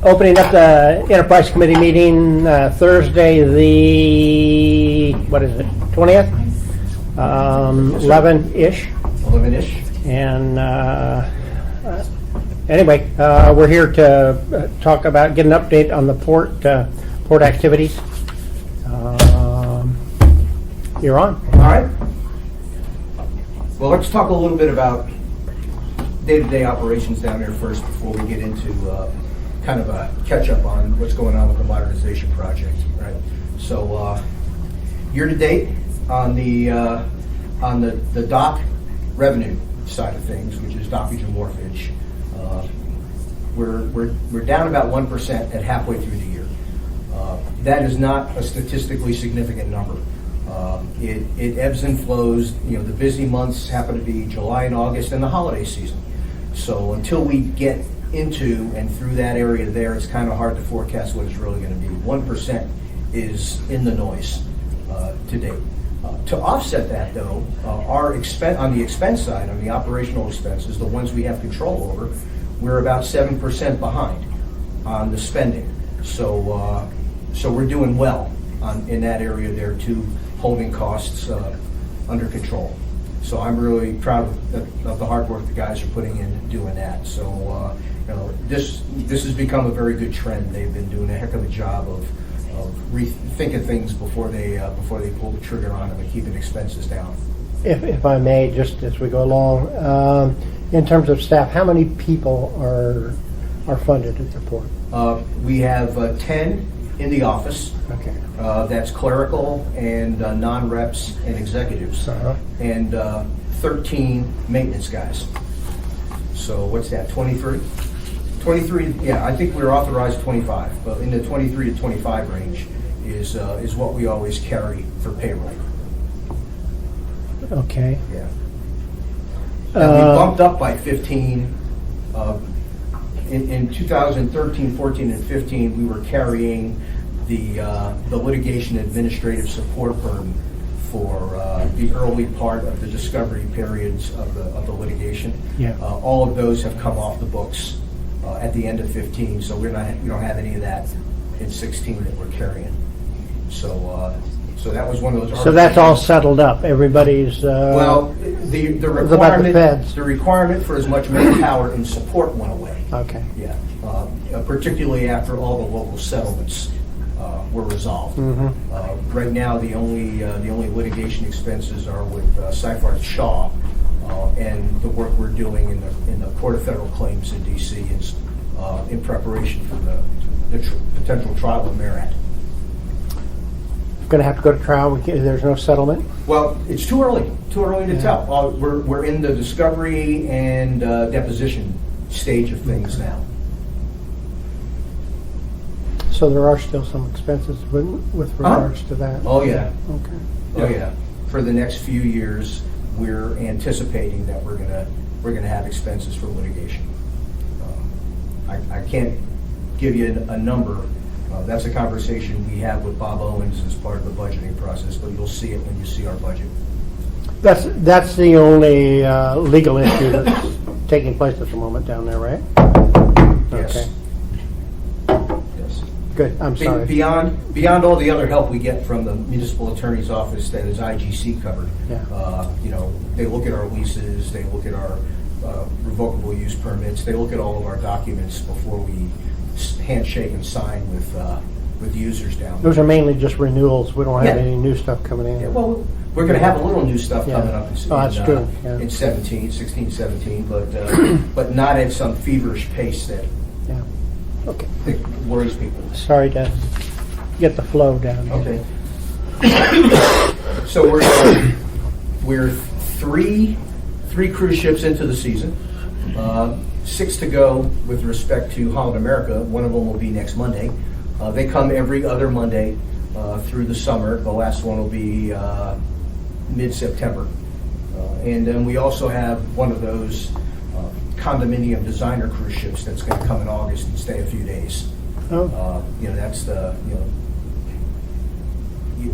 Opening up the Enterprise Committee meeting Thursday, the, what is it, 20th? 11-ish. 11-ish. And anyway, we're here to talk about, get an update on the port activities. You're on. All right. Well, let's talk a little bit about day-to-day operations down there first before we get into kind of a catch-up on what's going on with the modernization project, right? So year-to-date on the dock revenue side of things, which is dockage and wharfage, we're down about 1% at halfway through the year. That is not a statistically significant number. It ebbs and flows. You know, the busy months happen to be July and August and the holiday season. So until we get into and through that area there, it's kind of hard to forecast what it's really going to be. 1% is in the noise to date. To offset that, though, our on the expense side, on the operational expenses, the ones we have control over, we're about 7% behind on the spending. So we're doing well in that area there too, holding costs under control. So I'm really proud of the hard work the guys are putting in doing that. So you know, this has become a very good trend. They've been doing a heck of a job of rethinking things before they pull the trigger on them and keeping expenses down. If I may, just as we go along, in terms of staff, how many people are funded at the port? We have 10 in the office. Okay. That's clerical and non-reps and executives, and 13 maintenance guys. So what's that, 23? 23, yeah, I think we're authorized 25, but in the 23 to 25 range is what we always carry for payroll. Okay. Yeah. And we bumped up by 15. In 2013, 14, and 15, we were carrying the litigation administrative support burden for the early part of the discovery periods of the litigation. Yeah. All of those have come off the books at the end of 15, so we don't have any of that in 16 that we're carrying. So that was one of those. So that's all settled up. Everybody's well, the requirement for as much manpower and support went away. Okay. Yeah, particularly after all the local settlements were resolved. Mm-hmm. Right now, the only litigation expenses are with Seifert Shaw and the work we're doing in the Court of Federal Claims in D.C. is in preparation for the potential trial of Merit. Going to have to go to trial. There's no settlement. Well, it's too early to tell. We're in the discovery and deposition stage of things now. So there are still some expenses with regards to that. Oh yeah. Okay. Oh yeah. For the next few years, we're anticipating that we're gonna have expenses for litigation. I can't give you a number. That's a conversation we have with Bob Owens as part of the budgeting process, but you'll see it when you see our budget. That's the only legal issue that's taking place at the moment down there, right? Yes. Okay. Yes. Good. I'm sorry. Beyond all the other help we get from the municipal attorney's office that is IGC covered. Yeah. You know, they look at our leases, they look at our revocable use permits, they look at all of our documents before we handshake and sign with users down there. Those are mainly just renewals. We don't have Yeah. any new stuff coming in. Yeah, well, we're going to have a little new stuff Yeah. coming up in, that's true. Yeah. in 16, 17, but not at some feverish pace that Yeah. Okay. worries people. Sorry to get the flow down here. Okay. So we're three cruise ships into the season. 6 to go with respect to Holland America. One of them will be next Monday. They come every other Monday through the summer. The last one will be mid-September. And then we also have one of those condominium designer cruise ships that's going to come in August and stay a few days. Oh. That's the,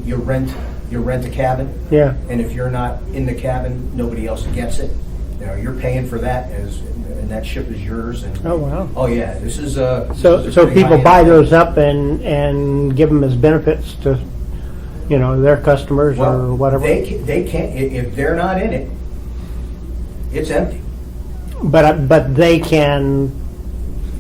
you rent a cabin. Yeah. And if you're not in the cabin, nobody else gets it. You're paying for that as and that ship is yours. And Oh, wow. oh yeah, this is So people buy those up and give them as benefits to, their customers or whatever. They can't if they're not in it. It's empty. But they can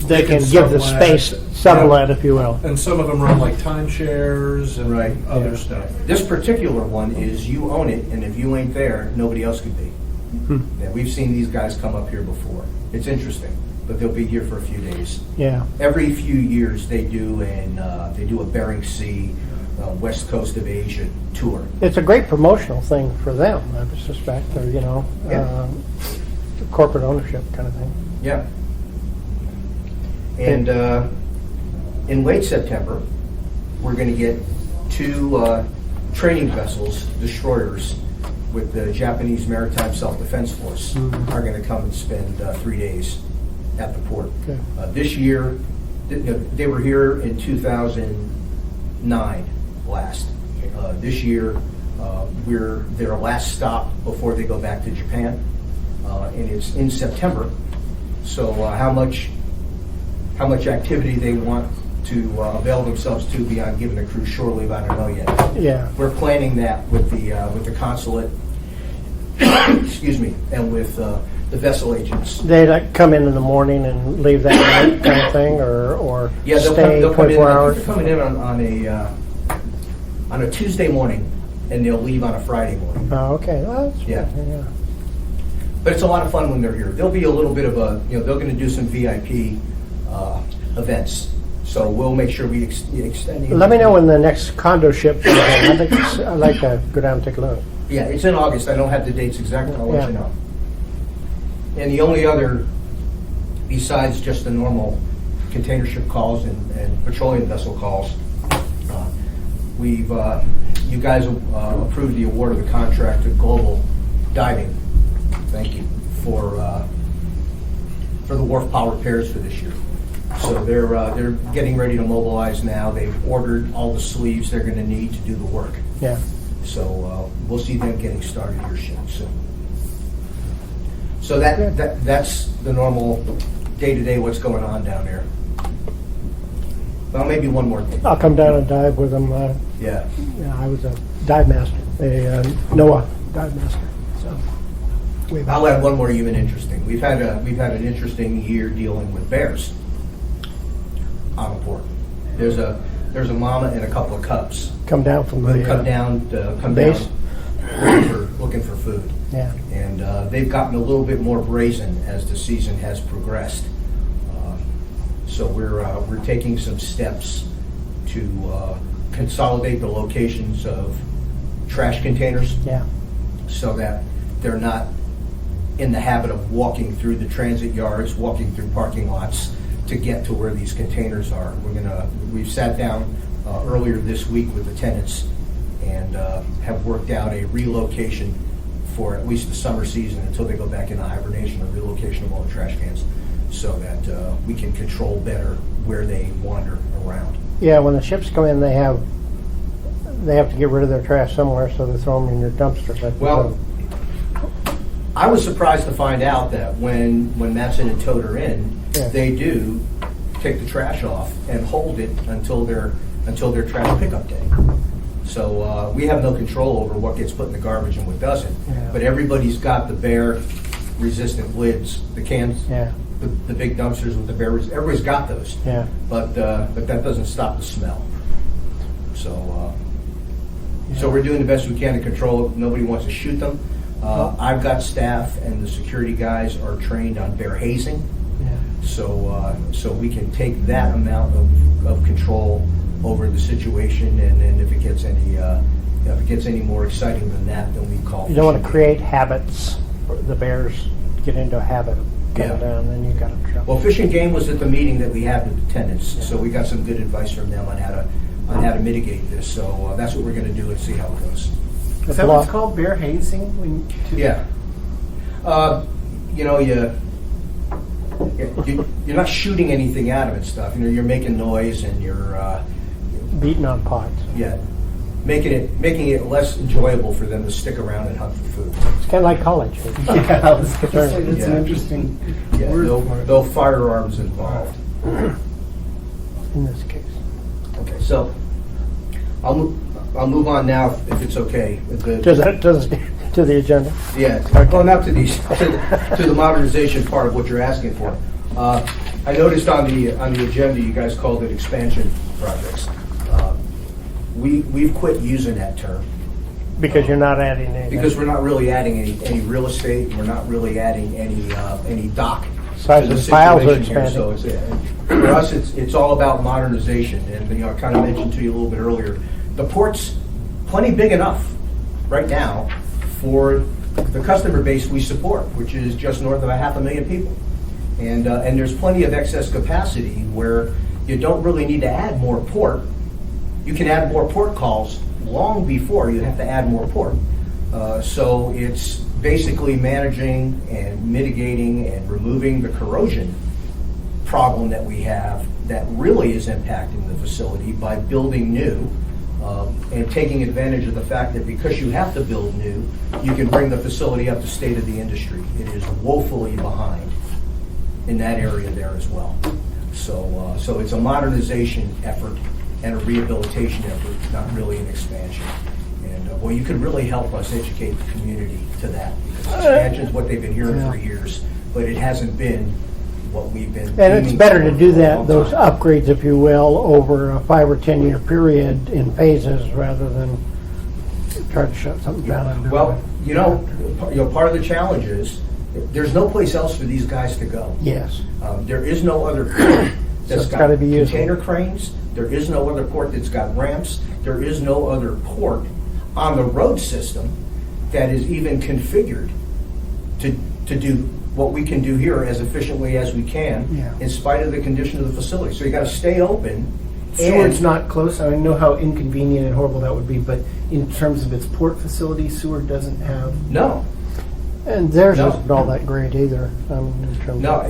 give the sublet. space sublet, if you will. And some of them run like timeshares and Right. other Yeah. stuff. This particular one is you own it, and if you ain't there, nobody else could be. Yeah, we've seen these guys come up here before. It's interesting, but they'll be here for a few days. Yeah. Every few years, they do a Bering Sea, west coast of Asia tour. It's a great promotional thing for them, I suspect, or, Yeah. corporate ownership kind of thing. Yeah. And in late September, we're going to get two training vessels, destroyers, with the Japanese Maritime Self-Defense Force, are going to come and spend 3 days at the port. Okay. This year, they were here in 2009 last. This year, we're their last stop before they go back to Japan, and it's in September. So how much activity they want to avail themselves to beyond giving the crew shore leave, I don't know yet. Yeah. We're planning that with the consulate, excuse me, and with the vessel agents. They come in the morning and leave that night kind of thing, or Yeah, stay they'll come in. 24 I think hours. they're coming in on a Tuesday morning, and they'll leave on a Friday morning. Oh, okay. Well, that's Yeah. yeah. But it's a lot of fun when they're here. There'll be a little bit of they're going to do some VIP events. So we'll make sure we extend. Let me know when the next condo ship comes in. I'd like to go down and take a look. Yeah, it's in August. I don't have the dates exactly. I'll let Yeah. you know. And the only other, besides just the normal container ship calls and petroleum vessel calls, you guys approved the award of the contract to Global Diving. Thank you for the wharf power repairs for this year. So they're getting ready to mobilize now. They've ordered all the sleeves they're going to need to do the work. Yeah. So we'll see them getting started here soon. So that's the normal day-to-day what's going on down there. Well, maybe one more thing. I'll come down and dive with them. Yeah. I was a dive master, a NOAA dive master. So way back. I'll add one more even interesting. We've had an interesting year dealing with bears on the port. There's a mama and a couple of cubs Come down from who the come base. down looking for food. Yeah. And they've gotten a little bit more brazen as the season has progressed. So we're taking some steps to consolidate the locations of trash containers Yeah. so that they're not in the habit of walking through the transit yards, walking through parking lots to get to where these containers are. We've sat down earlier this week with the tenants and have worked out a relocation for at least the summer season until they go back into hibernation, a relocation of all the trash cans so that we can control better where they wander around. Yeah. When the ships come in, they have to get rid of their trash somewhere, so they throw them in your dumpsters. Well, I was surprised to find out that when Matson and Toad are in, Yeah. they do take the trash off and hold it until their trash pickup day. So we have no control over what gets put in the garbage and what doesn't. Yeah. But everybody's got the bear-resistant lids, the cans, Yeah. the big dumpsters with the bear. Everybody's got those. Yeah. But that doesn't stop the smell. So we're doing the best we can to control it. Nobody wants to shoot them. I've got staff and the security guys are trained on bear hazing. Yeah. So we can take that amount of control over the situation, and then if it gets any more exciting than that, then we call. You don't want to fishing. create habits. The bears get into a habit of coming Yeah. down, then you got in trouble. Well, Fish and Game was at the meeting that we had with the tenants, so we got some good advice from them on how to mitigate this. So that's what we're going to do and see how it goes. Is that what it's called, bear hazing? Yeah. You're not shooting anything at them and stuff. You're making noise and you're Beating on pots. yeah. making it less enjoyable for them to stick around and hunt for food. It's kind of like college. Yeah, I was going to say, that's Yeah. an interesting Yeah, word no, for it. no firearms involved. In this case. Okay, so I'll move on now if it's okay. To the agenda. Yeah, going up to the modernization part of what you're asking for. I noticed on the agenda you guys called it expansion projects. We've quit using that term Because you're not adding anything. because we're not really adding any real estate. We're not really adding any dock. Size to the of files are situation here. So for us, it's all about modernization. And I kind of mentioned to you a little bit earlier, the port's plenty big enough right now for the customer base we support, which is just north of 500,000 people. And there's plenty of excess capacity where you don't really need to add more port. You can add more port calls long before you have to add more port. So it's basically managing and mitigating and removing the corrosion problem that we have that really is impacting the facility by building new and taking advantage of the fact that because you have to build new, you can bring the facility up to state of the industry. It is woefully behind in that area there as well. So it's a modernization effort and a rehabilitation effort, not really an expansion. And well, you could really help us educate the community to that. Because expansion is what they've been hearing for years, but it hasn't been what we've been. And it's aiming better for to do for a that, long those time. upgrades, if you will, over a 5 or 10 year period in phases rather than try to shut something down. Well, part of the challenge is there's no place else for these guys to go. Yes. There is no other port that's it's got gotta be usable. container cranes. There is no other port that's got ramps. There is no other port on the road system that is even configured to do what we can do here as efficiently as we can, Yeah. in spite of the condition of the facility. So you got to stay open. Seward's And not close. I know how inconvenient and horrible that would be, but in terms of its port facility, Seward doesn't have. no, And theirs No. isn't all that great either. In terms No,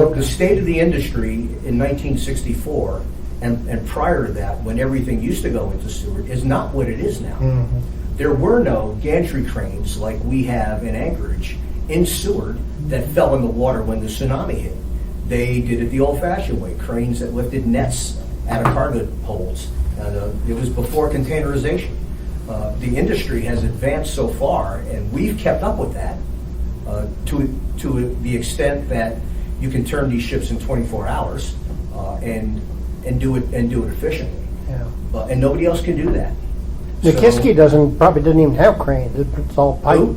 of the state of the industry in 1964 and prior to that, when everything used to go into Seward, is not what it is now. Mhm. There were no gantry cranes like we have in Anchorage in Seward that fell in the water when the tsunami hit. They did it the old-fashioned way, cranes that lifted nets out of cargo holds. It was before containerization. The industry has advanced so far, and we've kept up with that to the extent that you can turn these ships in 24 hours and do it efficiently. Yeah. And nobody else can do that. Nikiski probably doesn't even have cranes. It's all pipe. Who?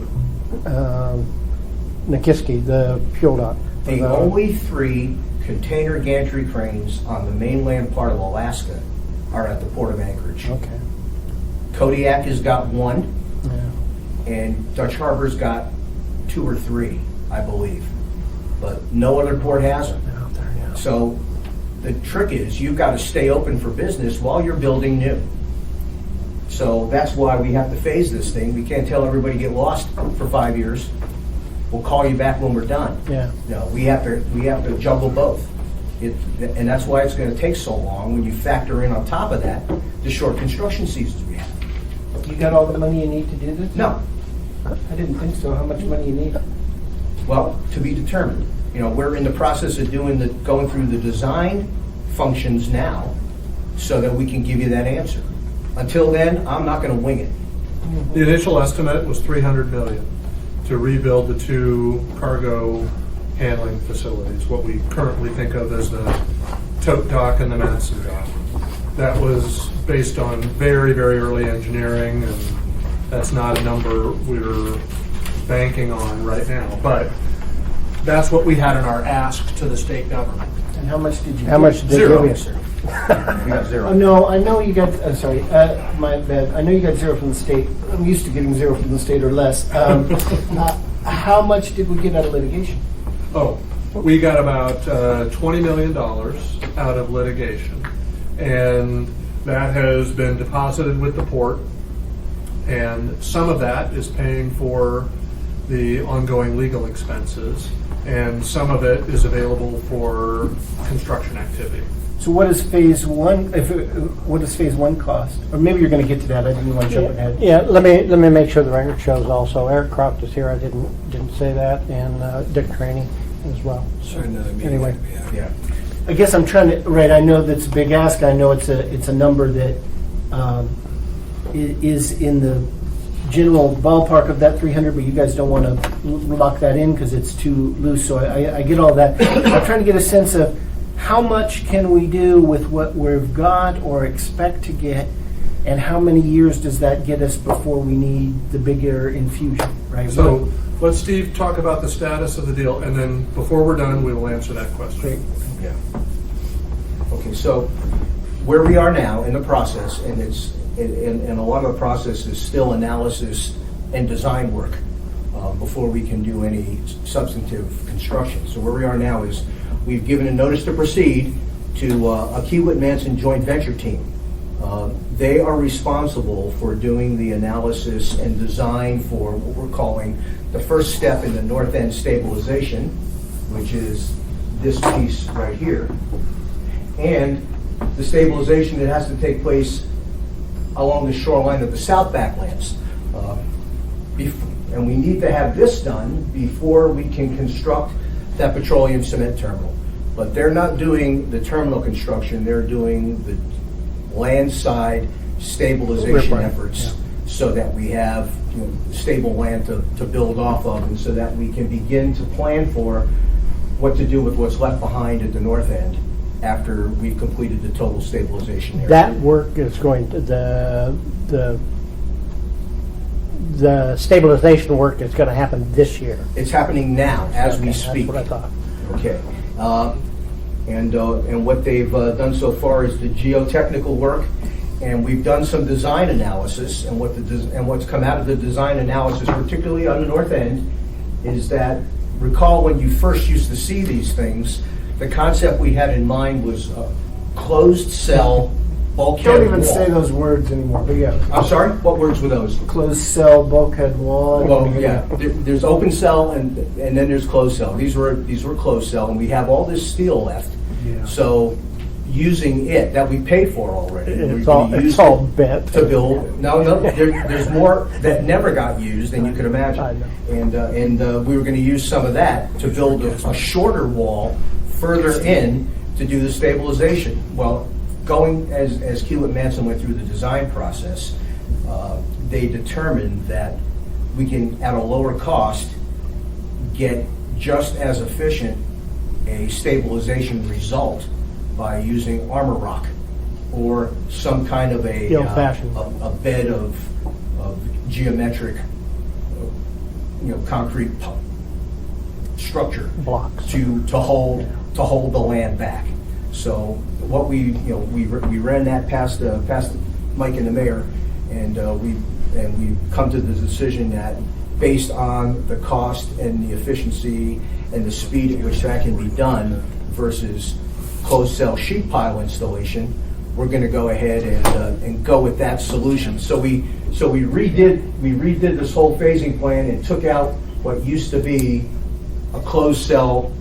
Nikiski, the fuel dock. The only 3 container gantry cranes on the mainland part of Alaska are at the Port of Anchorage. Okay. Kodiak has got 1, Yeah. and Dutch Harbor's got 2 or 3, I believe. But no other port has them. Out there, yeah. So the trick is you've got to stay open for business while you're building new. So that's why we have to phase this thing. We can't tell everybody get lost for 5 years. We'll call you back when we're done. Yeah. No, we have to juggle both. And that's why it's going to take so long when you factor in on top of that the short construction seasons we have. You got all the money you need to do this? No, I didn't think so. How much money you need? well, to be determined. We're in the process of going through the design functions now so that we can give you that answer. Until then, I'm not going to wing it. The initial estimate was $300 million to rebuild the 2 cargo handling facilities, what we currently think of as the tote dock and the Madison dock. That was based on very, very early engineering, and that's not a number we're banking on right now. But that's what we had in our ask to the state government. And how much did you How get? much did they Zero. give you? We got 0. Oh, no, I know you got, sorry, my bad. I know you got 0 from the state. I'm used to getting 0 from the state or less. How much did we get out of litigation? Oh, we got about $20 million out of litigation, and that has been deposited with the port, and some of that is paying for the ongoing legal expenses, and some of it is available for construction activity. So what is phase one, what does phase one cost? Or maybe you're gonna get to that, I didn't want to jump ahead. Yeah, let me make sure the record shows also. Eric Croft is here, I didn't say that, and Dick Traney as well. So, anyway. Yeah. I guess I'm trying to, right, I know that's a big ask, I know it's a number that is in the general ballpark of that 300, but you guys don't want to lock that in because it's too loose, so I get all that. I'm trying to get a sense of how much can we do with what we've got or expect to get, and how many years does that get us before we need the bigger infusion, right? So let Steve talk about the status of the deal, and then before we're done, we will answer that question. Great. Yeah. Okay, so where we are now in the process, and a lot of the process is still analysis and design work before we can do any substantive construction. So where we are now is we've given a notice to proceed to a Kiewit-Manson joint venture team. They are responsible for doing the analysis and design for what we're calling the first step in the north end stabilization, which is this piece right here, and the stabilization that has to take place along the shoreline of the south backlands. And we need to have this done before we can construct that petroleum cement terminal. But they're not doing the terminal construction, they're doing the land side stabilization efforts so that we have stable land to build off of, and so that we can begin to plan for what to do with what's left behind at the north end after we've completed the total stabilization area. That work is going to, the stabilization work is going to happen this year. It's happening now as we speak. That's what I thought. Okay. And what they've done so far is the geotechnical work, and we've done some design analysis, and what's come out of the design analysis, particularly on the north end, is that, recall when you first used to see these things, the concept we had in mind was a closed cell bulkhead Don't even wall. say those words anymore, but yeah. I'm sorry? What words were those? Closed cell, bulkhead wall. Well, yeah, there's open cell and then there's closed cell. These were closed cell, and we have all this steel left. Yeah. So using it that we paid for already, It's we're all, gonna use it's all it bent. to build. No, there's more that never got used than you could imagine. I know. And we were going to use some of that to build a shorter wall further in to do the stabilization. Well, going as Kiewit-Manson went through the design process, they determined that we can, at a lower cost, get just as efficient a stabilization result by using armor rock or some kind of The old-fashioned. a bed of geometric, concrete structure Blocks. to hold the land back. So what we ran that past Mike and the mayor, and we come to the decision that based on the cost and the efficiency and the speed at which that can be done versus closed cell sheet pile installation, we're going to go ahead and go with that solution. So we redid this whole phasing plan and took out what used to be a closed cell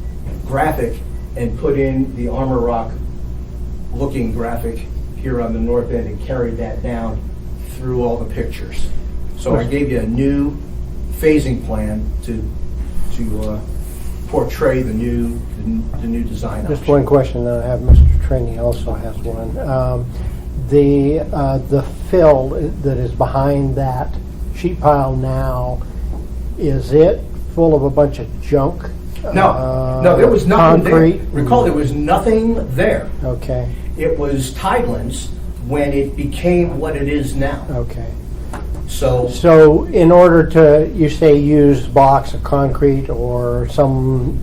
graphic and put in the armor rock looking graphic here on the north end and carried that down through all the pictures. So I gave you a new phasing plan to portray the new design. Just option. one question that I have, Mr. Traney also has one. The fill that is behind that sheet pile now, is it full of a bunch of junk? No, there was nothing concrete? there. Recall, there was nothing there. Okay, It was tidelands when it became what it is now. okay. So In order to, you say, use blocks of concrete or some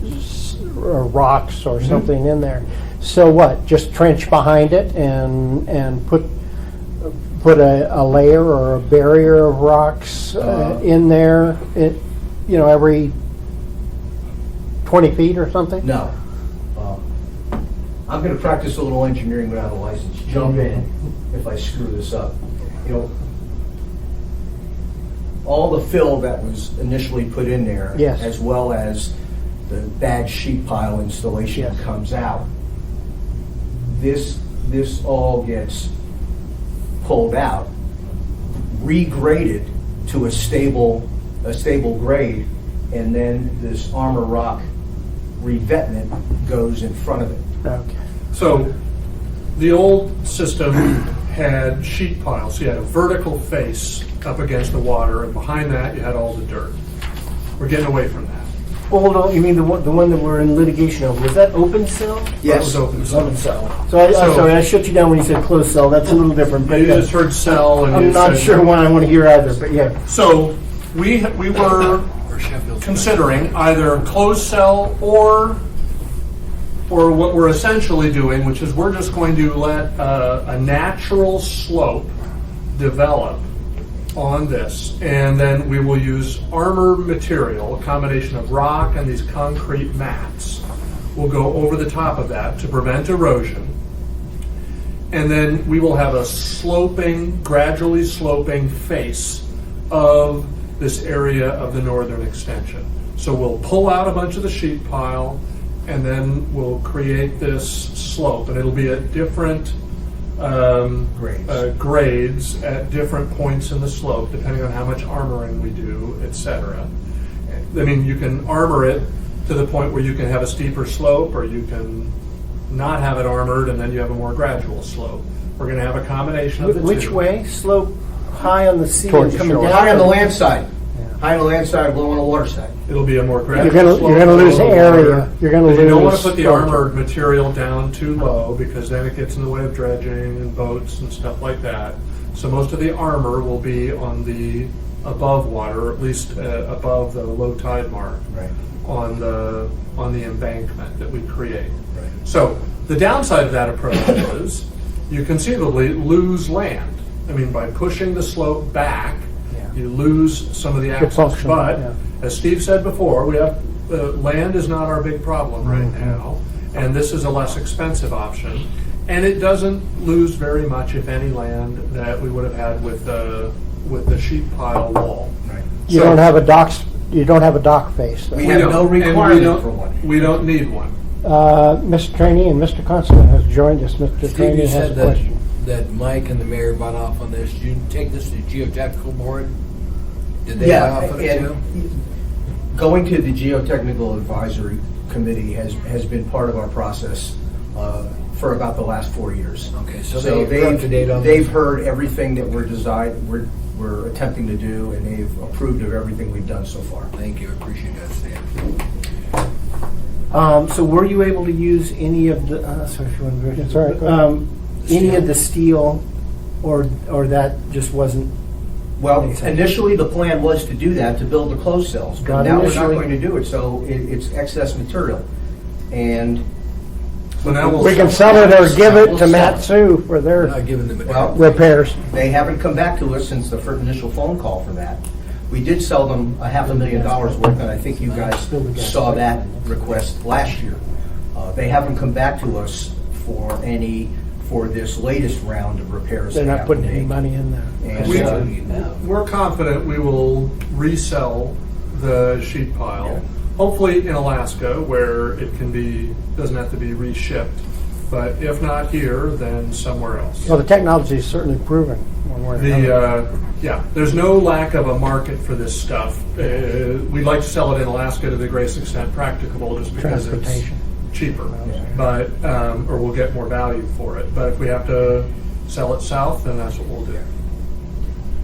or rocks or something in there, so what? Just trench behind it and put a layer or a barrier of rocks in there, every 20 feet or something? no. I'm going to practice a little engineering without a license. Jump in if I screw this up. All the fill that was initially put in there, Yes. as well as the bad sheet pile installation Yes. comes out. this all gets pulled out, regraded to a stable grade, and then this armor rock revetment goes in front of it. Okay. So the old system had sheet piles. So you had a vertical face up against the water, and behind that you had all the dirt. We're getting away from that. Well, hold on, you mean the one that we're in litigation over, was that open cell? That was open. Open cell. So I'm So- sorry, I shut you down when you said closed cell, that's a little different. But You just heard cell, and I'm you not said- sure one I want to hear either, but yeah. So we were considering either closed cell or what we're essentially doing, which is we're just going to let a natural slope develop on this, and then we will use armor material, a combination of rock and these concrete mats. We'll go over the top of that to prevent erosion, and then we will have a sloping, gradually sloping face of this area of the northern extension. So we'll pull out a bunch of the sheet pile, and then we'll create this slope, and it'll be at different grades at different points in the slope, depending on how much armoring we do, etc. I mean, you can armor it to the point where you can have a steeper slope, or you can not have it armored, and then you have a more gradual slope. We're going to have a combination of the two. Which way? Slope high on the sea Towards and the coming shore. down? High on the land side, high on the land side, low on the water side. It'll be a more gradual You're slope. gonna lose below the area. water. You're gonna But you don't lose want to put the structure. armored material down too low, because then it gets in the way of dredging and boats and stuff like that. So most of the armor will be on the above water, or at least above the low tide mark, Right. on the embankment that we create. Right. So the downside of that approach is you conceivably lose land. I mean, by pushing the slope back, you lose some of the access. function, But yeah. as Steve said before, we have land is not our big problem right now, and this is a less expensive option. And it doesn't lose very much, if any, land that we would have had with the sheet pile wall. Right. You So- don't have a dock face. though. We have don't. no And we requirement don't- for one. We don't need one. Mr. Trainee and Mr. Constable has joined us. Mr. Steve, Trainee you has a said that, question. that Mike and the mayor bought off on this. Did you take this to the geotechnical board? Did they buy Yeah, off on it too? and going to the Geotechnical Advisory Committee has been part of our process for about the last 4 years. Okay, so they're up to date on they've this? heard everything that we're attempting to do, and they've approved of everything we've done so far. Thank you, I appreciate that, Stan. So were you able to use any of the, sorry if you want to. That's all right, go Any of the steel, or that just wasn't? Well, Makes sense. initially, the plan was to do that, to build the closed cells, but Not now we're not initially. going to do it, so it's excess material. And So now we'll We can sell it or give it to Matsu for We're their not giving them Well- a repairs. they haven't come back to us since the first initial phone call for that. We did sell them $500,000 worth, and I think you guys saw that request last year. They haven't come back to us for this latest round of repairs. They're they not have to putting any make. money in there. And, We're confident we will resell the sheet pile, hopefully in Alaska, where it doesn't have to be reshipped. But if not here, then somewhere else. Well, the technology is certainly proven one way or another. There's no lack of a market for this stuff. We'd like to sell it in Alaska to the greatest extent practicable, just because it's Transportation. cheaper, but or we'll get more value for it. But if we have to sell it south, then that's what we'll do.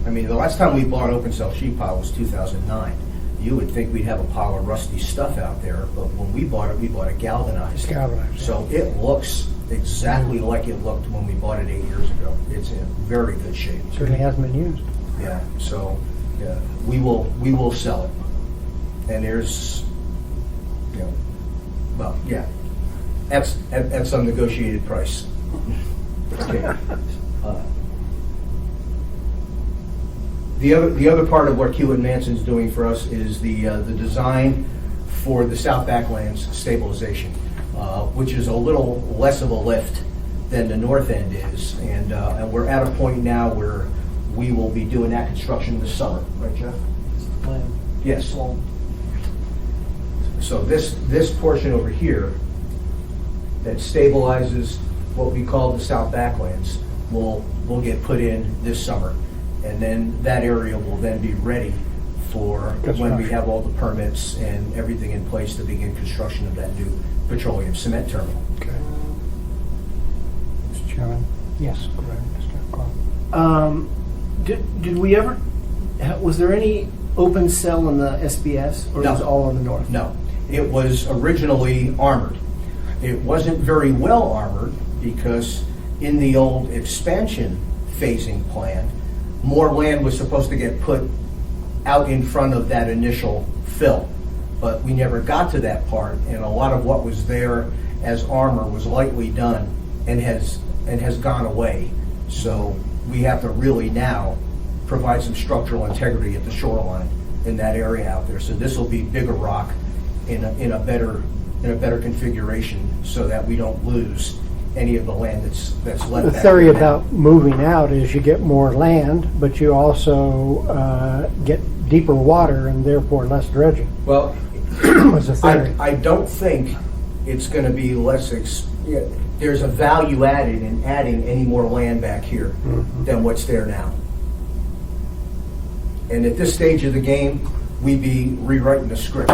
I mean, the last time we bought open cell sheet pile was 2009. You would think we'd have a pile of rusty stuff out there, but when we bought it galvanized. Galvanized, yeah. So it looks exactly like it looked when we bought it 8 years ago. It's in very good shape. Certainly hasn't been used. Yeah, so, yeah, we will sell it. And there's, well, yeah, at some negotiated price. Okay. The other part of what Hewitt Manson's doing for us is the design for the South Backlands stabilization, which is a little less of a lift than the north end is, and we're at a point now where we will be doing that construction this summer, right, Jeff? Yes. So this portion over here that stabilizes what we call the South Backlands, will get put in this summer. And then that area will then be ready for when we Construction. have all the permits and everything in place to begin construction of that new petroleum cement terminal. Okay. Mr. Chairman? Yes, go ahead, Mr. Clark. Did we ever, was there any open cell in the SBS, or No. was it all on the north? No, it was originally armored. It wasn't very well armored because in the old expansion phasing plan, more land was supposed to get put out in front of that initial fill. But we never got to that part, and a lot of what was there as armor was lightly done and has gone away. So we have to really now provide some structural integrity at the shoreline in that area out there. So this will be bigger rock in a better configuration so that we don't lose any of the land that's left. The back theory there now. about moving out is you get more land, but you also get deeper water and therefore less dredging, Well, was the theory. I don't think it's going to be less, there's a value added in adding any more land back here than what's there now. And at this stage of the game, we'd be rewriting the script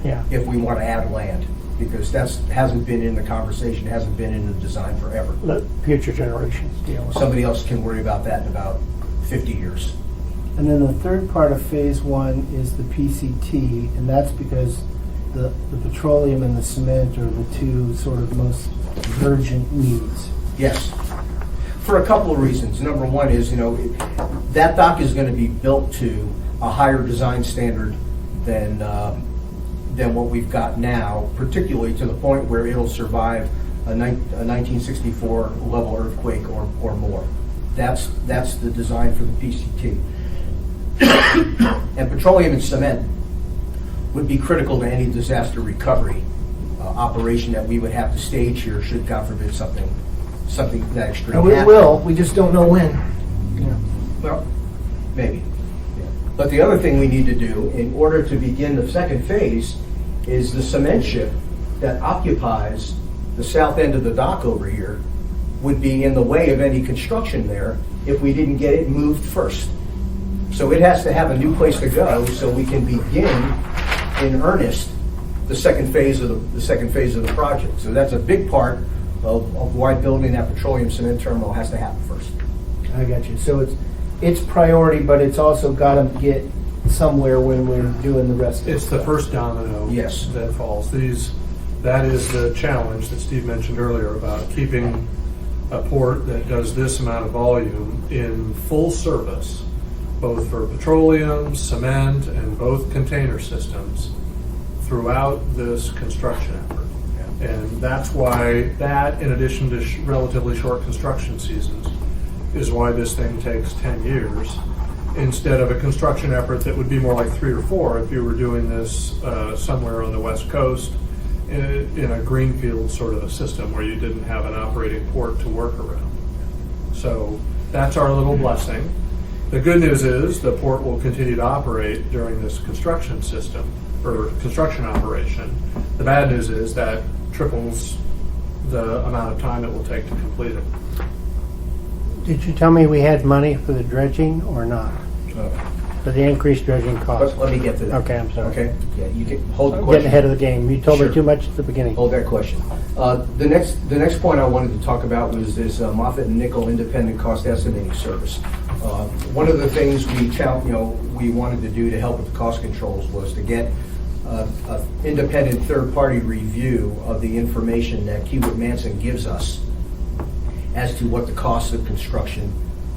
Yeah. if we want to add land, because hasn't been in the conversation, hasn't been in the design forever. Let future generations deal with it. Somebody else can worry about that in about 50 years. And then the third part of phase one is the PCT, and that's because the petroleum and the cement are the two sort of most urgent needs. Yes, for a couple of reasons. Number one is, that dock is going to be built to a higher design standard than what we've got now, particularly to the point where it'll survive a 1964 level earthquake or more. That's the design for the PCT. And petroleum and cement would be critical to any disaster recovery operation that we would have to stage here should, God forbid, something that extreme And we happen. will, we just don't know when. Well, maybe. But the other thing we need to do in order to begin the second phase is the cement ship that occupies the south end of the dock over here would be in the way of any construction there if we didn't get it moved first. So it has to have a new place to go so we can begin in earnest the second phase of the project. So that's a big part of why building that petroleum cement terminal has to happen first. I got you. So it's priority, but it's also got to get somewhere when we're doing the rest of it. It's the first domino Yes. that falls. That is the challenge that Steve mentioned earlier about keeping a port that does this amount of volume in full service, both for petroleum, cement, and both container systems throughout this construction effort. And that's why that, in addition to relatively short construction seasons, is why this thing takes 10 years instead of a construction effort that would be more like 3 or 4 if you were doing this somewhere on the West Coast in a greenfield sort of a system where you didn't have an operating port to work around. So that's our little blessing. The good news is the port will continue to operate during this construction system or construction operation. The bad news is that triples the amount of time it will take to complete it. Did you tell me we had money for the dredging or not? For the increased dredging cost? Let me get to that. Okay, I'm sorry. Okay, yeah, you can hold the I'm question. getting ahead of the game. You told me Sure. too much at the beginning. Hold that question. The next point I wanted to talk about was this Moffitt and Nickel independent cost estimating service. One of the things we wanted to do to help with the cost controls was to get an independent third-party review of the information that Kiewit Manson gives us as to what the costs of construction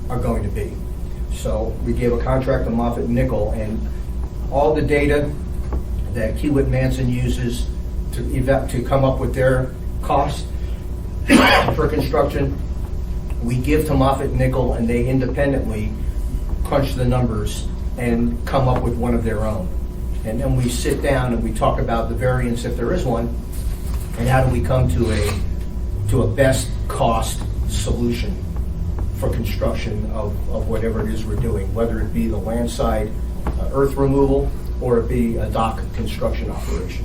are going to be. So we gave a contract to Moffitt and Nickel, and all the data that Kiewit Manson uses to come up with their cost for construction, we give to Moffitt and Nickel, and they independently crunch the numbers and come up with one of their own. And then we sit down and we talk about the variance, if there is one, and how do we come to a best cost solution for construction of whatever it is we're doing, whether it be the landside earth removal or it be a dock construction operation.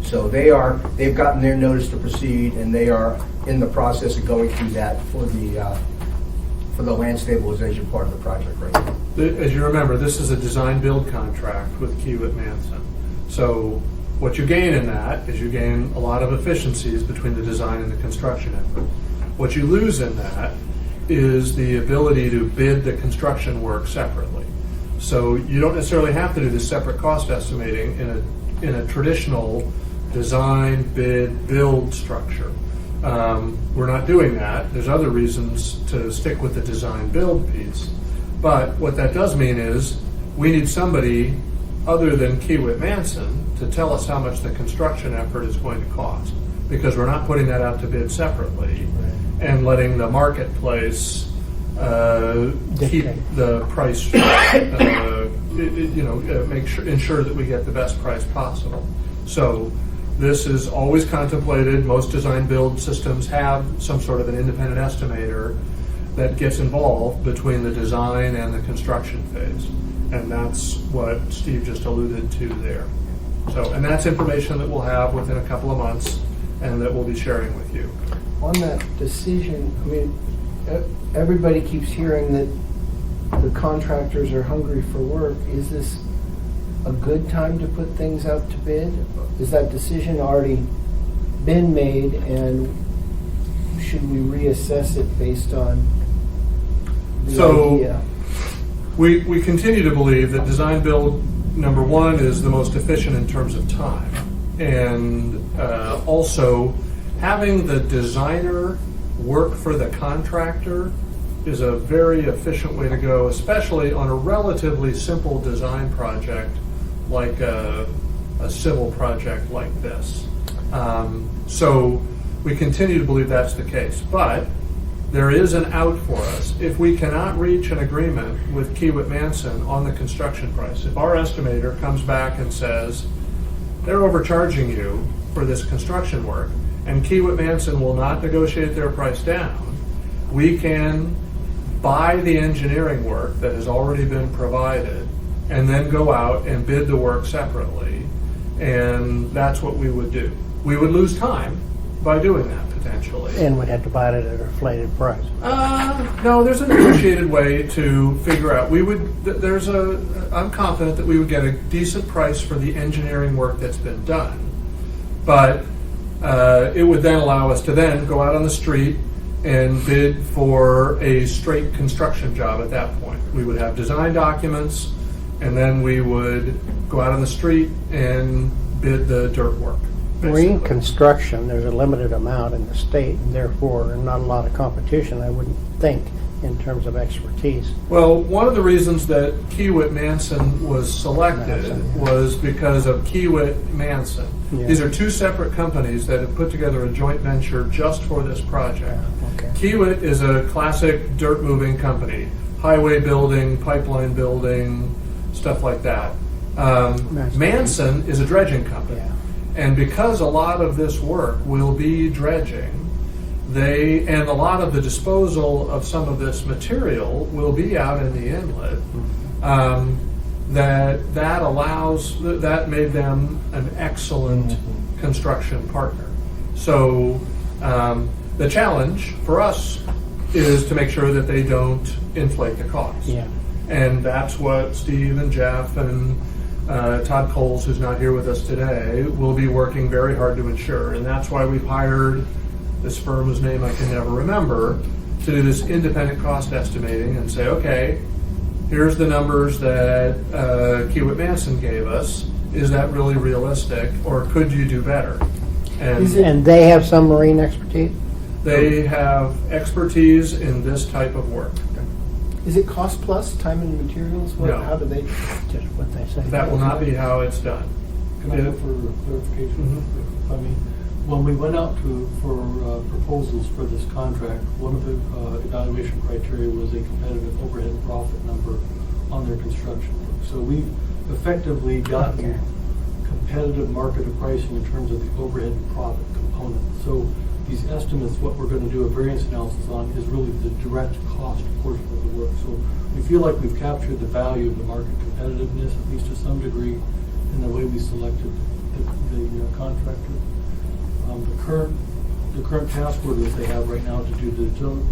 So they've gotten their notice to proceed, and they are in the process of going through that for the land stabilization part of the project right now. As you remember, this is a design-build contract with Kiewit Manson. So what you gain in that is you gain a lot of efficiencies between the design and the construction effort. What you lose in that is the ability to bid the construction work separately. So you don't necessarily have to do this separate cost estimating in a traditional design, bid, build structure. We're not doing that. There's other reasons to stick with the design build piece. But what that does mean is we need somebody other than Kiewit Manson to tell us how much the construction effort is going to cost, because we're not putting that out to bid separately and letting the marketplace keep the price, ensure that we get the best price possible. So this is always contemplated. Most design build systems have some sort of an independent estimator that gets involved between the design and the construction phase. And that's what Steve just alluded to there. So, and that's information that we'll have within a couple of months and that we'll be sharing with you. On that decision, I mean, everybody keeps hearing that the contractors are hungry for work. Is this a good time to put things out to bid? Is that decision already been made, and should we reassess it based on the idea? We continue to believe that design build, number one, is the most efficient in terms of time. And also, having the designer work for the contractor is a very efficient way to go, especially on a relatively simple design project like a civil project like this. So we continue to believe that's the case. But there is an out for us. If we cannot reach an agreement with Kiewit Manson on the construction price, if our estimator comes back and says, they're overcharging you for this construction work, and Kiewit Manson will not negotiate their price down, we can buy the engineering work that has already been provided and then go out and bid the work separately. And that's what we would do. We would lose time by doing that, potentially. And we'd have to buy it at a inflated price. No, there's a negotiated way to figure out. I'm confident that we would get a decent price for the engineering work that's been done. But it would then allow us to then go out on the street and bid for a straight construction job at that point. We would have design documents, and then we would go out on the street and bid the dirt work. Marine construction, there's a limited amount in the state, and therefore not a lot of competition, I wouldn't think, in terms of expertise. Well, one of the reasons that Kiewit Manson was selected was because of Kiewit Manson. Yeah. These are two separate companies that have put together a joint venture just for this project. Okay. Kiewit is a classic dirt moving company, highway building, pipeline building, stuff like that. Manson is a dredging company. Yeah. And because a lot of this work will be dredging, and a lot of the disposal of some of this material will be out in the inlet, that made them an excellent construction partner. So the challenge for us is to make sure that they don't inflate the cost. Yeah. And that's what Steve and Jeff and Todd Coles, who's not here with us today, will be working very hard to ensure. And that's why we've hired this firm whose name I can never remember to do this independent cost estimating and say, okay, here's the numbers that Kiewit Manson gave us. Is that really realistic, or could you do better? And they have some marine expertise? They have expertise in this type of work. Is it cost plus time and materials? No. How do they? Just what they say. That will not be how it's done. Can I go for clarification? I mean, when we went out for proposals for this contract, one of the evaluation criteria was a competitive overhead profit number on their construction work. So we've effectively gotten competitive market pricing in terms of the overhead profit component. So these estimates, what we're going to do a variance analysis on is really the direct cost portion of the work. So we feel like we've captured the value of the market competitiveness, at least to some degree, in the way we selected the contractor. The current task orders they have right now to do the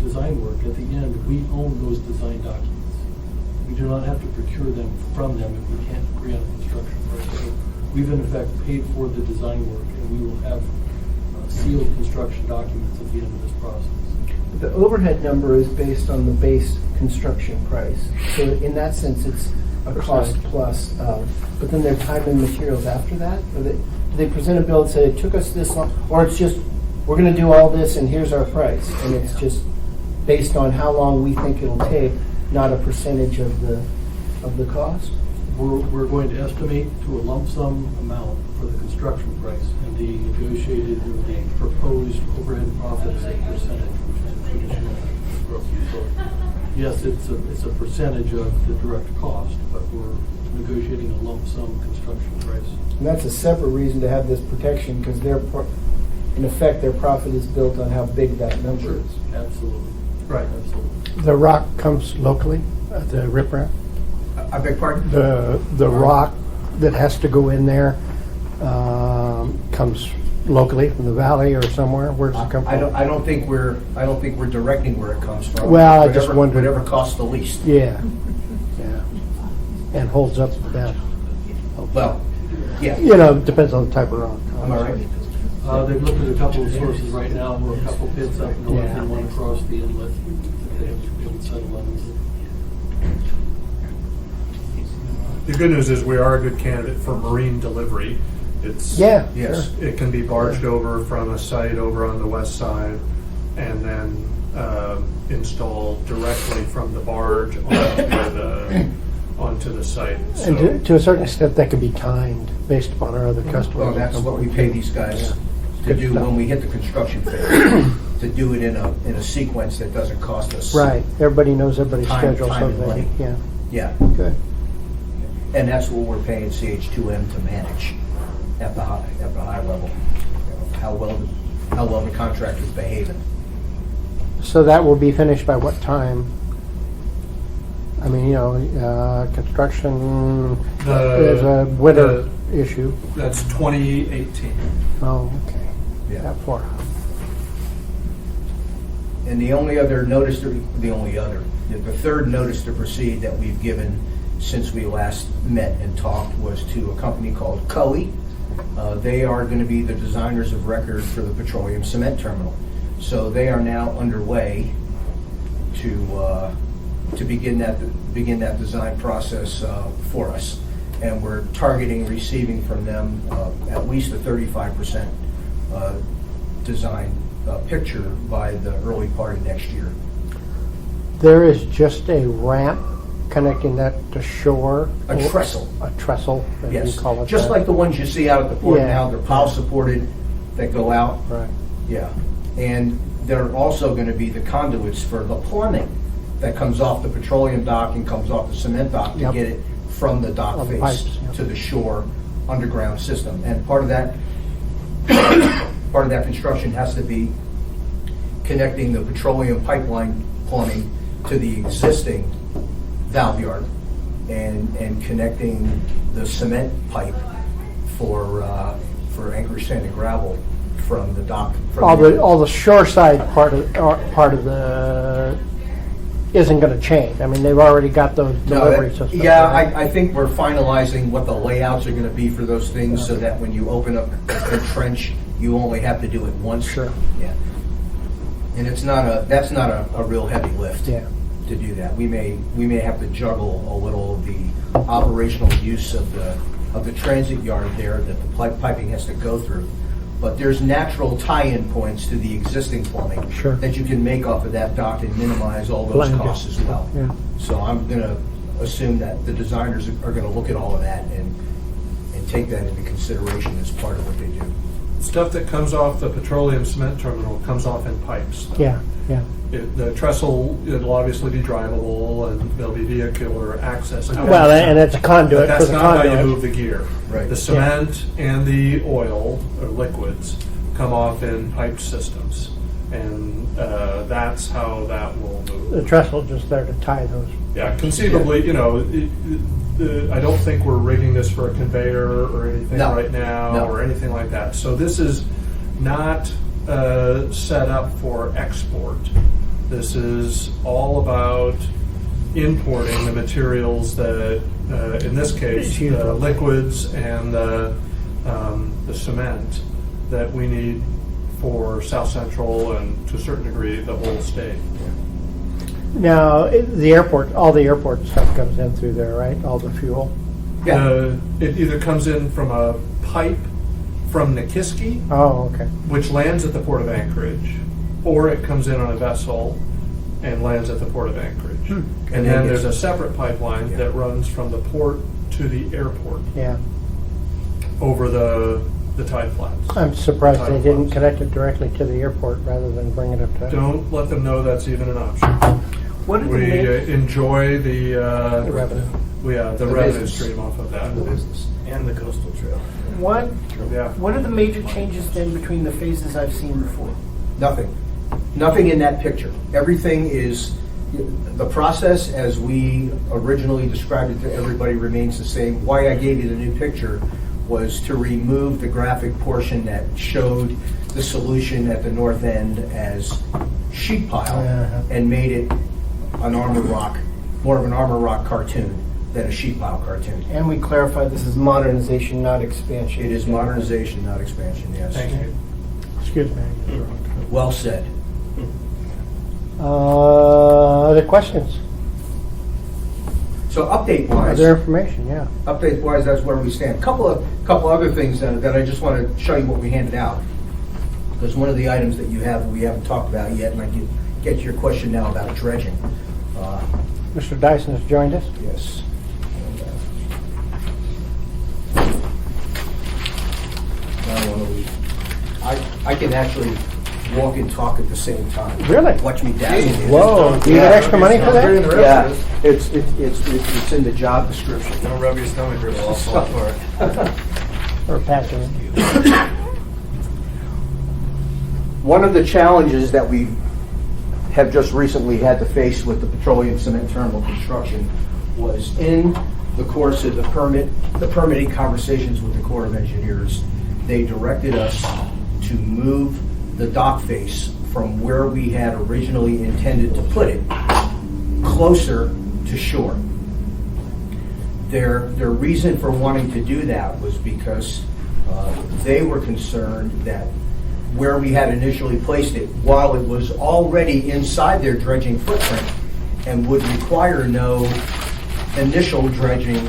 design work, at the end, we own those design documents. We do not have to procure them from them if we can't agree on a construction price. So we've in effect paid for the design work, and we will have sealed construction documents at the end of this process. The overhead number is based on the base construction price. So in that sense, it's a cost plus, but then there are time and materials after that? Or they present a bill and say, it took us this long, or it's just, we're gonna do all this and here's our price, and it's just based on how long we think it'll take, not a percentage of the cost? We're going to estimate to a lump sum amount for the construction price, and the negotiated or the proposed overhead profit is a percentage, which is traditional growth. So, yes, it's a percentage of the direct cost, but we're negotiating a lump sum construction price. And that's a separate reason to have this protection, because in effect, their profit is built on how big that number is. Absolutely. Right. Absolutely. The rock comes locally, the riprap? I beg pardon? The rock that has to go in there comes locally from the valley or somewhere? Where does it come from? I don't think we're directing where it comes from. Well, I just wondered. Whatever costs the least. Yeah, yeah. And holds up the best. Well, yeah. You know, depends on the type of rock. Am I right? They've looked at a couple of sources right now. We're a couple pits up north and one across the inlet. They haven't settled on this. The good news is we are a good candidate for marine delivery. It's Yeah, Yes. sure. It can be barged over from a site over on the west side and then installed directly from the barge onto the site. And to a certain extent, that can be timed based upon our other customers. Well, that's what we pay these guys to Good do stuff. when we hit the construction phase, to do it in a sequence that doesn't cost us. Right, everybody knows everybody's Time schedule, so and they, money. yeah, Yeah, good. and that's what we're paying CH2M to manage at the high level. You know, how well the contractor's behaving. So that will be finished by what time? I mean, you know, construction is a winter issue. That's 2018. Oh, okay. Yeah. That far out. And the third notice to proceed that we've given since we last met and talked was to a company called COE. They are going to be the designers of record for the petroleum cement terminal. So they are now underway to begin that design process for us. And we're targeting receiving from them at least a 35% design picture by the early part of next year. There is just a ramp connecting that to shore. A trestle. A trestle, as Yes, you call it. just that. like the ones you see out at the port Yeah. now, they're pile supported that go out. Right. Yeah, and they're also going to be the conduits for the plumbing that comes off the petroleum dock and comes off the cement dock to Yep. get it from the dock On the face pipes, yep. to the shore underground system. And part of that construction has to be connecting the petroleum pipeline plumbing to the existing valve yard and connecting the cement pipe for Anchorage sand and gravel from the dock. All the shoreside part of the isn't going to change. I mean, they've already got those delivery systems. Yeah, right? I think we're finalizing what the layouts are going to be for those things so that when you open up a trench, you only have to do it once. Sure. Yeah. And that's not a real heavy lift. Yeah. To do that. We may have to juggle a little of the operational use of the transit yard there that the piping has to go through. But there's natural tie-in points to the existing plumbing Sure. that you can make off of that dock and minimize all those Blend it. costs as well. Yeah. So I'm going to assume that the designers are going to look at all of that and take that into consideration as part of what they do. Stuff that comes off the petroleum cement terminal comes off in pipes. Yeah, yeah. The trestle, it'll obviously be drivable and there'll be vehicular access. Well, and it's a conduit But for that's the not how you conduit. move the gear. Right. The cement and the oil or liquids come off in pipe systems. And that's how that will move. The trestle just there to tie those. Yeah, conceivably, you know, I don't think we're rigging this for a conveyor or anything No. right now No. or anything like that. So this is not set up for export. This is all about importing the materials that, in this case, the liquids and the cement that we need for South Central and to a certain degree the whole state. Now, the airport, all the airport stuff comes in through there, right? All the fuel? Yeah. It either comes in from a pipe from Nikiski, Oh, okay. which lands at the Port of Anchorage, or it comes in on a vessel and lands at the Port of Anchorage. And And then then there's a gets- separate pipeline Yeah. that runs from the port to the airport Yeah. over the tide flats. I'm surprised they Tide didn't flats. connect it directly to the airport rather than bringing it to Don't let them know that's even an option. What are the We ma- enjoy the revenue. the The revenue business. stream off of that. The business. And the coastal trail. what Yeah. what are the major changes then between the phases I've seen before? Nothing. Nothing in that picture. Everything is, the process as we originally described it to everybody remains the same. Why I gave you the new picture was to remove the graphic portion that showed the solution at the north end as sheet pile Uh-huh. and made it an Armor Rock, more of an Armor Rock cartoon than a sheet pile cartoon. And we clarify this is modernization, not expansion. It is modernization, not expansion, yes. Thank you. Excuse me. Well said. Other questions? So update-wise. Other information, yeah. Update-wise, that's where we stand. Couple other things that I just want to show you what we handed out. Because one of the items that you have, we haven't talked about yet, and I can get to your question now about dredging. Mr. Dyson has joined us. Yes. I don't wanna leave. I can actually walk and talk at the same time. Really? Watch me dazzle you. Whoa, do you get extra money for that? Yeah, it's in the job description. Don't rub your stomach or it'll all fall apart. Or packing? One of the challenges that we have just recently had to face with the petroleum cement terminal construction was in the course of the permitting conversations with the Corps of Engineers, they directed us to move the dock face from where we had originally intended to put it closer to shore. Their reason for wanting to do that was because they were concerned that where we had initially placed it, while it was already inside their dredging footprint and would require no initial dredging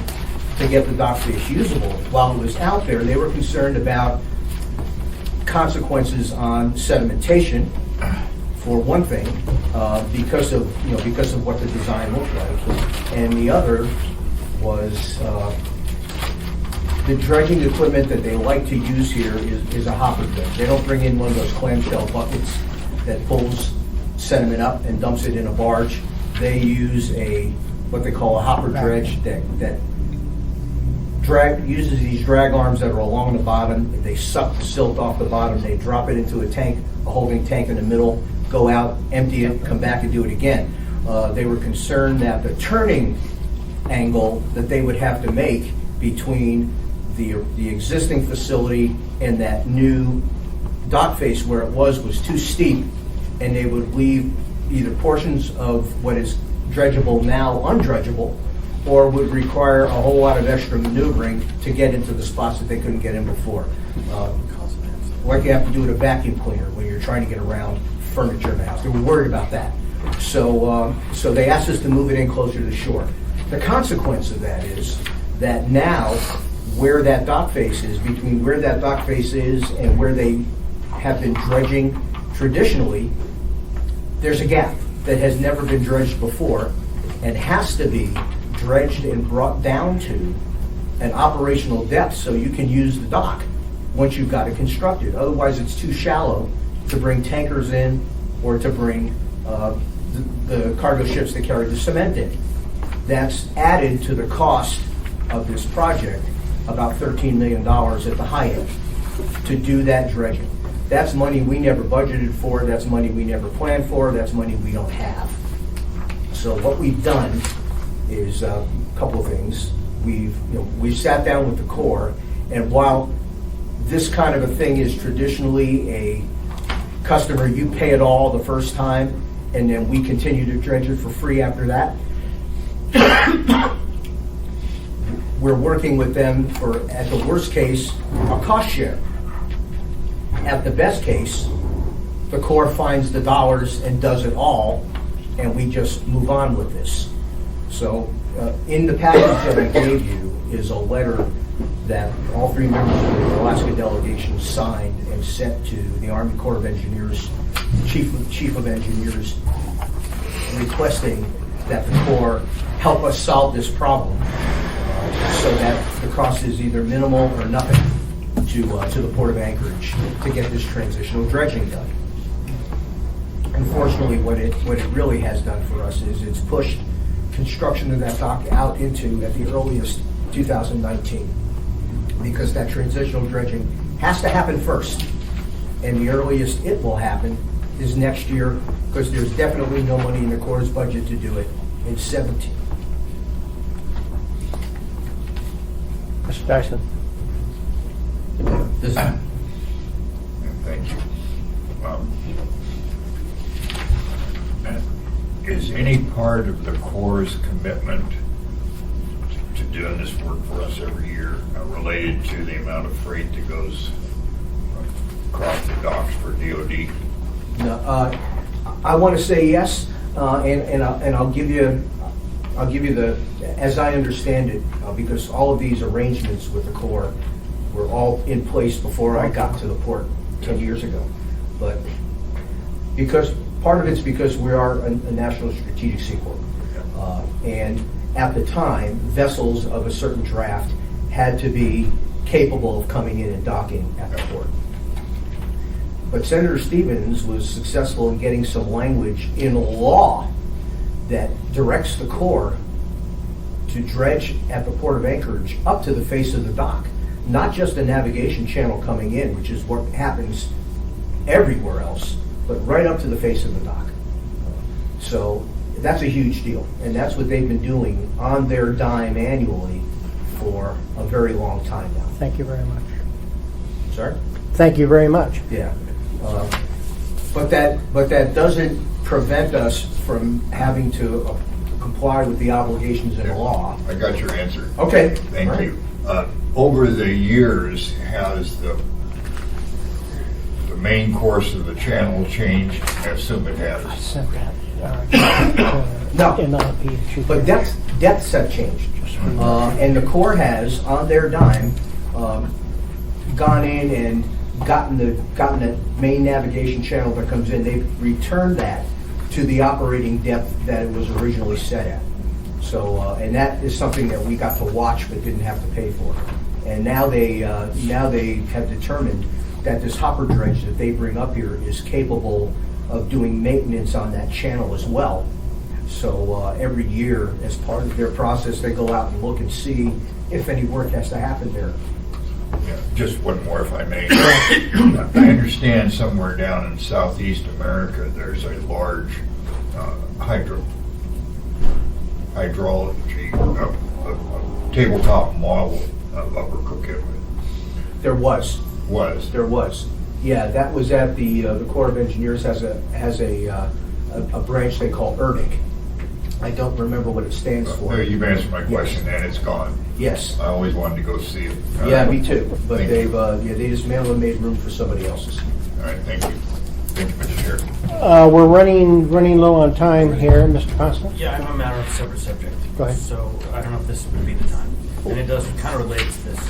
to get the dock face usable, while it was out there, they were concerned about consequences on sedimentation, for one thing, because of what the design looked like, and the other was the dredging equipment that they like to use here is a hopper dredge. They don't bring in one of those clamshell buckets that pulls sediment up and dumps it in a barge. They use what they call a hopper dredge that uses these drag arms that are along the bottom. They suck the silt off the bottom. They drop it into a tank, a holding tank in the middle, go out, empty it, come back and do it again. They were concerned that the turning angle that they would have to make between the existing facility and that new dock face where it was too steep, and they would leave either portions of what is dredgeable now undredgeable, or would require a whole lot of extra maneuvering to get into the spots that they couldn't get in before. Like you have to do with a vacuum cleaner when you're trying to get around furniture in the house. They were worried about that. So they asked us to move it in closer to shore. The consequence of that is that now where that dock face is, between where that dock face is and where they have been dredging traditionally, there's a gap that has never been dredged before and has to be dredged and brought down to an operational depth so you can use the dock once you've got it constructed. Otherwise, it's too shallow to bring tankers in or to bring the cargo ships that carry the cement in. That's added to the cost of this project, about $13 million at the high end, to do that dredging. That's money we never budgeted for, that's money we never planned for, that's money we don't have. So what we've done is a couple of things. We've sat down with the Corps, and while this kind of a thing is traditionally a customer, you pay it all the first time, and then we continue to dredge it for free after that. We're working with them for, at the worst case, a cost share. At the best case, the Corps finds the dollars and does it all, and we just move on with this. So in the package that I gave you is a letter that all three members of the Alaska delegation signed and sent to the Army Corps of Engineers, Chief of Engineers, requesting that the Corps help us solve this problem so that the cost is either minimal or nothing to the Port of Anchorage to get this transitional dredging done. Unfortunately, what it really has done for us is it's pushed construction of that dock out into, at the earliest, 2019. Because that transitional dredging has to happen first. And the earliest it will happen is next year, because there's definitely no money in the Corps' budget to do it in 17. Mr. Dyson? Thank you. Is any part of the Corps' commitment to doing this work for us every year related to the amount of freight that goes across the docks for DOD? No, I want to say yes, and I'll give you the, as I understand it, because all of these arrangements with the Corps were all in place before I got to the port 10 years ago. But because part of it's because we are a national strategic seaport, and at the time, vessels of a certain draft had to be capable of coming in and docking at the port. But Senator Stevens was successful in getting some language in law that directs the Corps to dredge at the Port of Anchorage up to the face of the dock, not just a navigation channel coming in, which is what happens everywhere else, but right up to the face of the dock. So that's a huge deal, and that's what they've been doing on their dime annually for a very long time now. Thank you very much. Sorry? Thank you very much. Yeah. But that doesn't prevent us from having to comply with the obligations in the law. I got your answer. Okay. Thank All right. you. Over the years, has the main course of the channel changed? I assume it has. I sent that. No. NLP. But depths have changed. And the Corps has, on their dime, gone in and gotten the main navigation channel that comes in. They've returned that to the operating depth that it was originally set at. So, and that is something that we got to watch but didn't have to pay for. And now they have determined that this hopper dredge that they bring up here is capable of doing maintenance on that channel as well. So every year, as part of their process, they go out and look and see if any work has to happen there. Yeah, just one more, if I may. I understand somewhere down in Southeast America, there's a large hydrology, tabletop model of Upper Coquitlam. There was. There was. Yeah, that was at the Corps of Engineers has a branch they call ERDIC. I don't remember what it stands for. You've answered my question, and it's gone. Yes. I always wanted to go see it. Yeah, me too. But Thank they you. just made room for somebody else's. All right, thank you. Thank you, Mr. Chair. We're running low on time here, Mr. Costa. Yeah, I'm a matter of separate subject. Go ahead. So I don't know if this would be the time. And it does kind of relate to this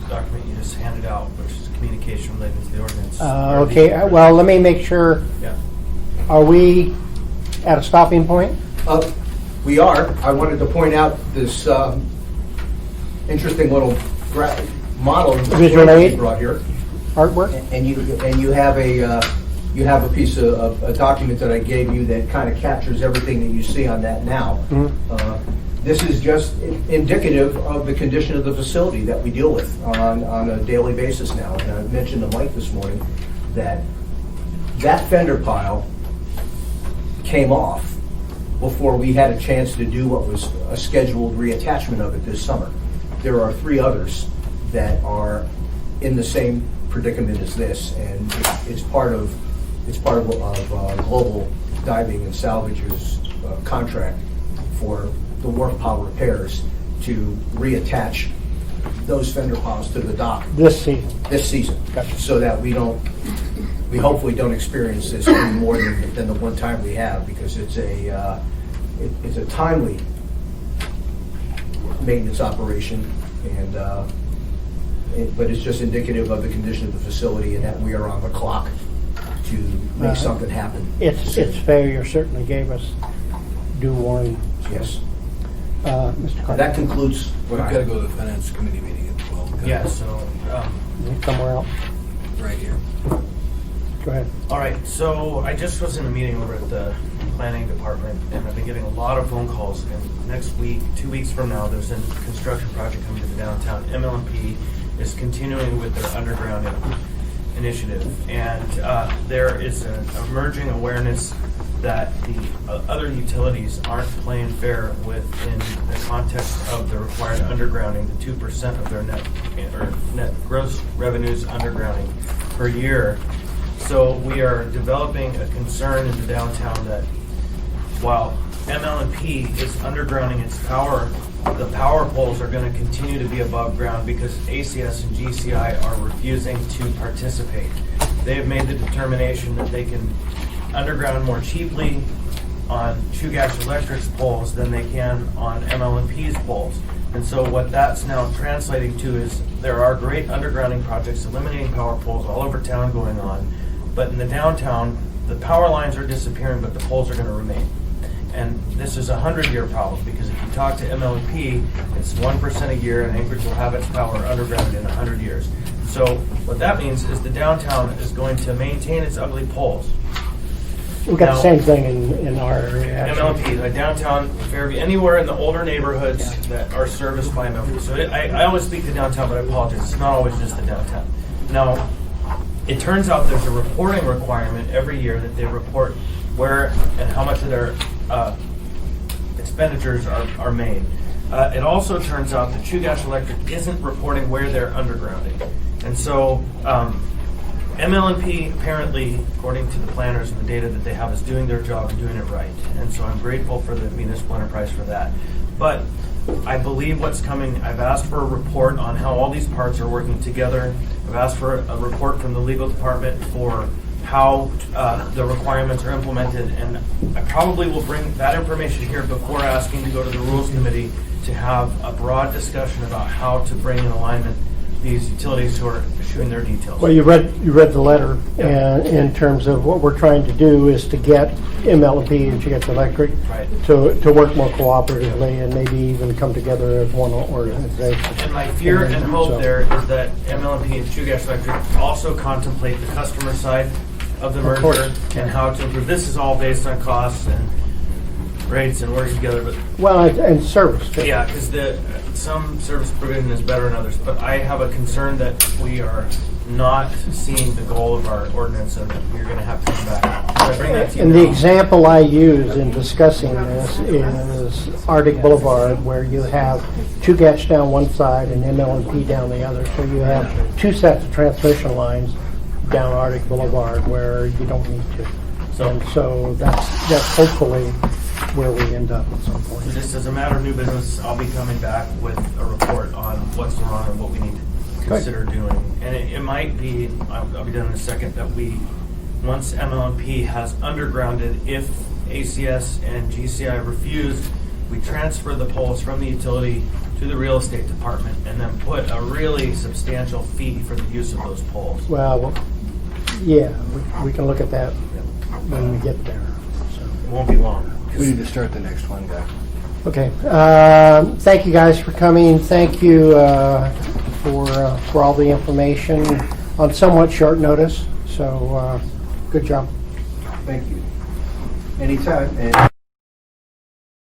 document you just handed out, which is communication related to the ordinance. Okay, well, let me make sure. Yeah. Are we at a stopping point? We are. I wanted to point out this interesting little model Visual aid? you brought here. Artwork? And you have a piece of a document that I gave you that kind of captures everything that you see on that now. This is just indicative of the condition of the facility that we deal with on a daily basis now. And I mentioned to Mike this morning that that fender pile came off before we had a chance to do what was a scheduled reattachment of it this summer. There are 3 others that are in the same predicament as this, and it's part of Global Diving and Salvage's contract for the wharf pile repairs to reattach those fender piles to the dock This season. this season, Gotcha. so that we hopefully don't experience this any more than the one time we have, because it's a timely maintenance operation, and but it's just indicative of the condition of the facility and that we are on the clock to make something happen. Its failure certainly gave us due warning. Yes. Mr. Carter, That concludes We've what I got to go to the finance committee meeting at 12. Yeah, so, somewhere else. Right here. Go ahead. all right, so I just was in a meeting over at the planning department, and I've been getting a lot of phone calls. And next week, 2 weeks from now, there's a construction project coming to the downtown. MLMP is continuing with their undergrounding initiative, and there is an emerging awareness that the other utilities aren't playing fair within the context of the required undergrounding, the 2% of their net gross revenues undergrounding per year. So we are developing a concern in the downtown that while ML&P is undergrounding its power, the power poles are going to continue to be above ground because ACS and GCI are refusing to participate. They have made the determination that they can underground more cheaply on Chugach Electric's poles than they can on ML&P's poles. And so what that's now translating to is there are great undergrounding projects eliminating power poles all over town going on, but in the downtown, the power lines are disappearing, but the poles are going to remain. And this is a 100-year problem, because if you talk to ML&P, it's 1% a year, and Anchorage will have its power underground in 100 years. So what that means is the downtown is going to maintain its ugly poles. We've got Now- the same thing in our area. MLP, the downtown, Fairview, anywhere in the older neighborhoods that are serviced by MLP. So I always speak to downtown, but I apologize, it's not always just the downtown. Now, it turns out there's a reporting requirement every year that they report where and how much of their expenditures are made. It also turns out that Chugach Electric isn't reporting where they're undergrounding. And so ML&P apparently, according to the planners and the data that they have, is doing their job and doing it right. And so I'm grateful for the municipal enterprise for that. But I believe what's coming, I've asked for a report on how all these parts are working together. I've asked for a report from the legal department for how the requirements are implemented, and I probably will bring that information here before asking to go to the Rules Committee to have a broad discussion about how to bring in alignment these utilities who are issuing their details. Well, you read the letter, and in terms of what we're trying to do is to get ML&P and Chugach Electric Right. to work more cooperatively and maybe even come together as one organization. And my fear and hope So- there is that ML&P and Chugach Electric also contemplate the customer side of the Of course. merger and how to improve. This is all based on costs and rates and working together, but Well, and service too. yeah, because some service provision is better than others, but I have a concern that we are not seeing the goal of our ordinance and that we're going to have to come back. So I bring that to you And the now. example I use in discussing this is Arctic Boulevard, where you have Chugach down one side and ML&P down the other. So you have 2 sets of transmission lines down Arctic Boulevard where you don't need to. And so that's hopefully where we end up at some point. Just as a matter of new business, I'll be coming back with a report on what's wrong and what we need to consider doing. And it might be, I'll be done in a second, that we, once MLMP has undergrounded, if ACS and GCI refuse, we transfer the poles from the utility to the real estate department and then put a really substantial fee for the use of those poles. Well, yeah, we can look at that when we get there. So. It won't be long. We need to start the next one, guy. Okay. Thank you guys for coming. Thank you for all the information on somewhat short notice. So good job. Thank you. Anytime. And